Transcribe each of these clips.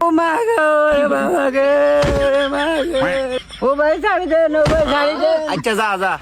ও মা গো রে বাবা গে মা গো ও ভাই ছাড়ি দে নো ভাই ছাড়ি দে আচ্ছা যা যা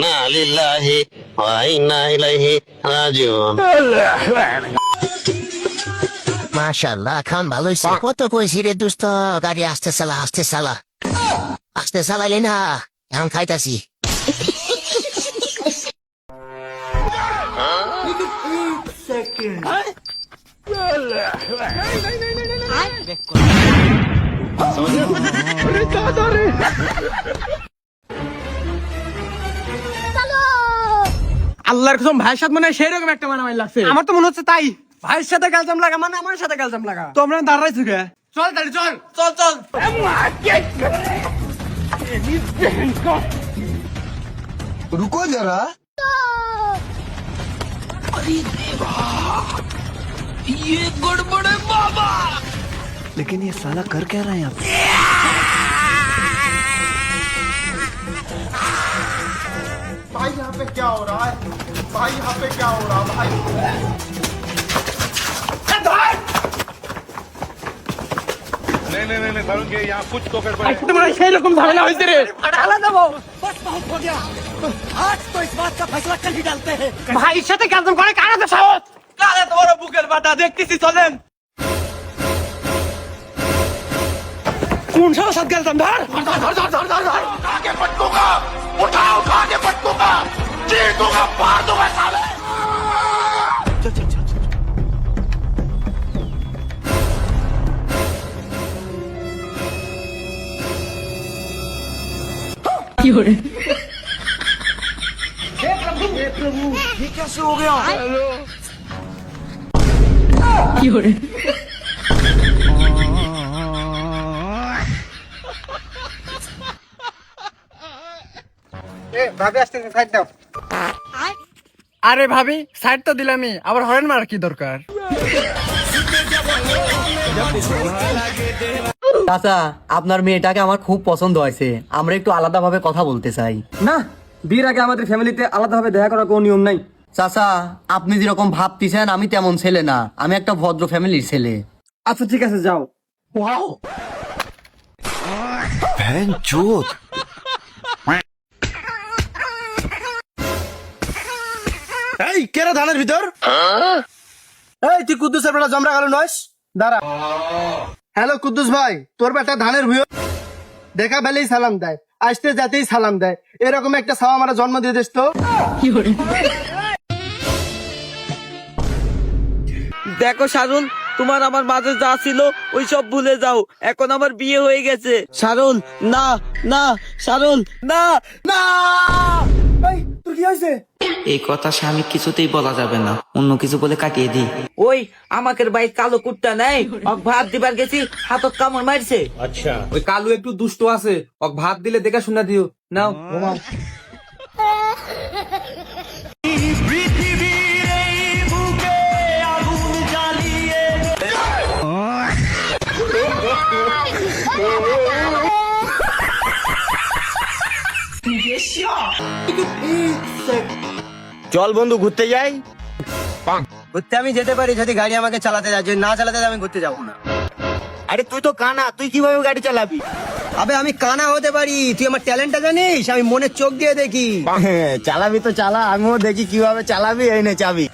না লিল্লাহি ওয়া ইন্না ইলাইহি রাজিউন। মাশাআল্লাহ খান ভালো হইছে। কত কইছি রে দোস্ত গাড়ি আস্তে চালা আস্তে চালাইলে না এখন খাইতাছি। আল্লাহর কসম ভাইয়ের সাথে মানে সেই রকম একটা মানামাই লাগছে। আমার তো মনে হচ্ছে তাই ভাইয়ের সাথে গালজাম লাগা মানে আমার সাথে গালজাম লাগা। তোমরা দাঁড়াইছো কে? চল তাহলে চল চল চল। रुको जरा ये गड़बड़ है बाबा। लेकिन ये साला कर क्या रहा है यहाँ पे? भाई यहाँ पे क्या हो रहा है? भाई यहाँ पे क्या हो रहा है भाई? नहीं करूँगे यहाँ कुछ तो गड़बड़ है। तुम्हारा সেই রকম ঝামেলা হইছে রে। ঢালা দেবো। बस बहुत हो गया। आज तो इस बात का फैसला कल ही डालते हैं। ভাইয়ের সাথে গালজাম করে কারা তো সাহস? কারা তোমার বুকের বাটা দেখতেছি চলেন। কোন সাহস সাথে গালজাম ধর ধর। उठा के पटकूंगा, उठा के पटकूंगा, चीर दूंगा, फाड़ दूंगा साले। ये कैसे हो गया? ভাবি আসতে সাইড দাও। আরে ভাবি সাইড তো দিলামই আবার হরেন মার কি দরকার? চাচা আপনার মেয়েটাকে আমার খুব পছন্দ হয়েছে, আমরা একটু আলাদাভাবে কথা বলতে চাই। না বিয়ের আগে আমাদের ফ্যামিলিতে আলাদাভাবে দেখা করার কোনো নিয়ম নাই। চাচা আপনি যেরকম ভাবতেছেন আমি তেমন ছেলে না, আমি একটা ভদ্র ফ্যামিলির ছেলে। আচ্ছা ঠিক আছে যাও। बहन चोद এই কেরা ধানের ভিতর? এই তুই কুদ্দুসের বেটা জমরা গেল নয়স দাঁড়া। হ্যালো কুদ্দুস ভাই, তোর বেটা ধানের ভুয়ো দেখা পেলেই সালাম দেয়, আসতে যাতেই সালাম দেয়, এরকম একটা সাওয়া আমার জন্ম দিয়ে দিস তো। দেখো শারুল, তোমার আমার মাঝে যা ছিল ওই সব ভুলে যাও, এখন আমার বিয়ে হয়ে গেছে। শারুল না না, শারুল না না। এই তোর কি হয়েছে? এই কথা স্বামী কিছুতেই বলা যাবে না, অন্য কিছু বলে কাটিয়ে দি। ওই আমাকের ভাই কালো কুত্তা নাই, ভাত দিবার গেছি হাতত কামড় মারছে। ওই কালু একটু দুষ্ট আছে, ওক ভাত দিলে দেখে শুনে দিও। নাও ঘুমাও। চল বন্ধু ঘুরতে যাই। ঘুরতে আমি যেতে পারি যদি গাড়ি আমাকে চালাতে দেয়, যদি না চালাতে দেয় আমি ঘুরতে যাবো না। আরে তুই তো কানা, তুই কিভাবে গাড়ি চালাবি? আবে আমি কানা হতে পারি, তুই আমার ট্যালেন্টটা জানিস? আমি মনের চোখ দিয়ে দেখি। চালাবি তো চালা, আমিও দেখি কিভাবে চালাবি। এই নে চাবি।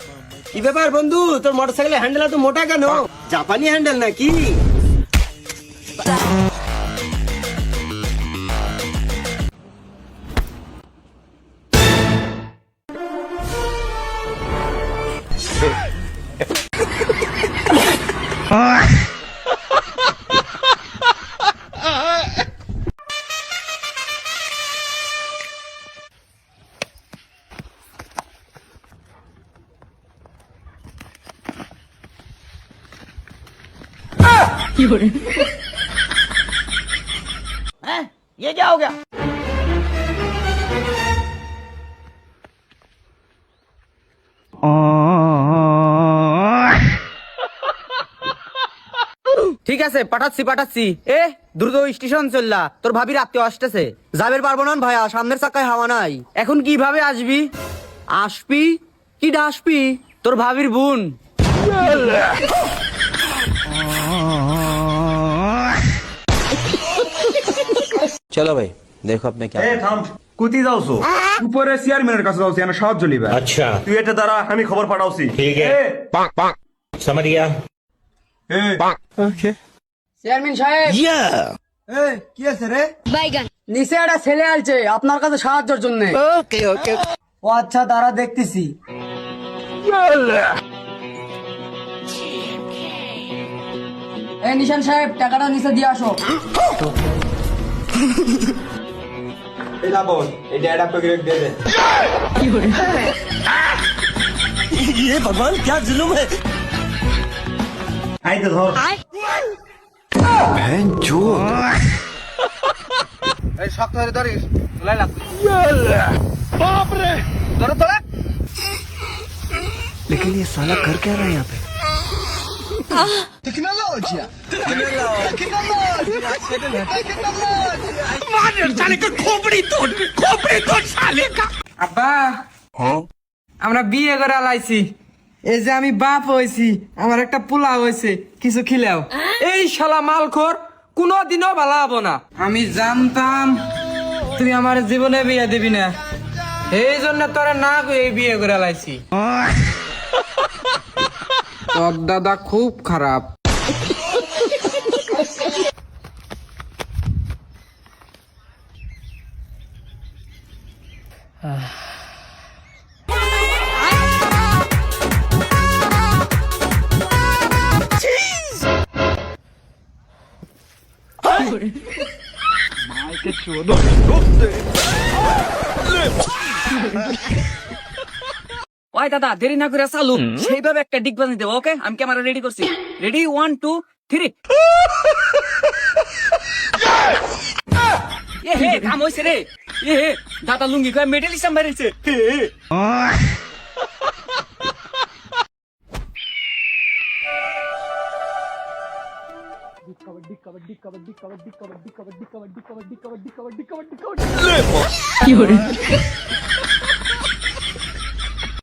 কি ব্যাপার বন্ধু, তোর মোটরসাইকেলের হ্যান্ডেল তো মোটা কেন? জাপানি হ্যান্ডেল নাকি? हैं? ये क्या हो गया? ঠিক আছে পাঠাচ্ছি এ দ্রুত স্টেশন চললা তোর ভাবির আত্মীয় আসতেছে যাবের পারবো না ভাইয়া সামনের চাকায় হাওয়া নাই এখন কিভাবে আসবি কিডা আসবি তোর ভাবির বোন चलो भाई देखो अपने क्या কুতি যাওছো উপরে চেয়ারম্যানের কাছে যাওছি আমি সাহায্য নিবা আচ্ছা তুই এটা দ্বারা আমি খবর পাঠাওছি ঠিক আছে समझ गया চেয়ারম্যান সাহেব কি আছে রে নিচে একটা ছেলে আলছে আপনার কাছে সাহায্যের জন্য ও আচ্ছা তারা দেখতেছি এই নিশান সাহেব টাকাটা নিচে দিয়ে আসো আই তো ধর এই শক্ত ধরে ধরিস লাই লাগ আব্বা আমরা বিয়ে করে আলাইছি এই যে আমি বাপ হয়েছি আমার একটা পোলা হয়েছে কিছু খিলাও এই শালা মালখোর কোনোদিনও ভালো হবো না আমি জানতাম তুই আমার জীবনে বিয়ে দিবি না এই জন্য তোরা না কই বিয়ে করে আলাইছি তোর দাদা খুব খারাপ ওই দাদা দেরি না করে চালু সেইভাবে একটা ডিগ বানিয়ে দেবো ওকে আমি ক্যামেরা রেডি করছি রেডি 1 2 3 এ হে কাম হইছে রে এ হে দাদা লুঙ্গি কয় মেডেলিস্ট মেরেছে কি